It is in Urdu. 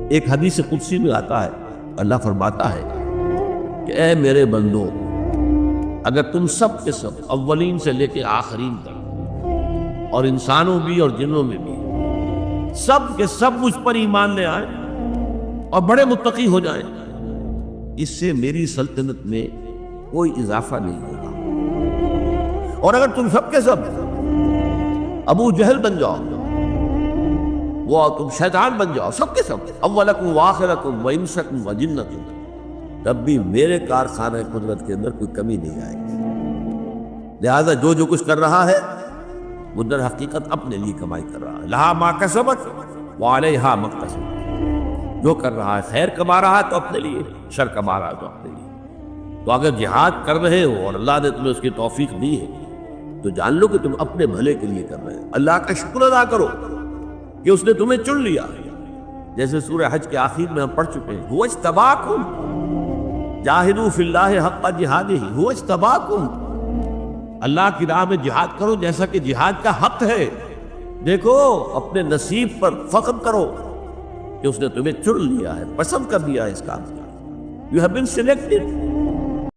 ایک حدیث قدسی میں آتا ہے، اللہ فرماتا ہے کہ اے میرے بندو، اگر تم سب کے سب اولین سے لے کے آخرین تک، اور انسانوں بھی اور جنوں میں بھی، سب کے سب مجھ پر ایمان لے آئیں اور بڑے متقی ہو جائیں، اس سے میری سلطنت میں کوئی اضافہ نہیں ہوگا۔ اور اگر تم سب کے سب ابو جہل بن جاؤ، وہ تم شیطان بن جاؤ، سب کے سب، اولکم وآخرکم وانسکم وجنکم، تب بھی میرے کارخانہ قدرت کے اندر کوئی کمی نہیں آئے گی۔ لہذا جو کچھ کر رہا ہے وہ در حقیقت اپنے لیے کمائی کر رہا ہے، لہا ما کسبت وعلیہا ما اکتسبت، جو کر رہا ہے خیر کما رہا ہے تو اپنے لیے، شر کما رہا ہے تو اپنے لیے۔ تو اگر جہاد کر رہے ہو اور اللہ نے تمہیں اس کی توفیق دی ہے تو جان لو کہ تم اپنے بھلے کے لیے کر رہے ہیں۔ اللہ کا شکر ادا کرو کہ اس نے تمہیں چن لیا، جیسے سورہ حج کے آخر میں ہم پڑھ چکے ہیں، هو اجتباکم جاہدوا فی اللہ حق جہادہ، هو اجتباکم، اللہ کی راہ میں جہاد کرو جیسا کہ جہاد کا حق ہے۔ دیکھو اپنے نصیب پر فخر کرو کہ اس نے تمہیں چن لیا ہے، پسند کر لیا ہے اس کام کا۔ You have been selected۔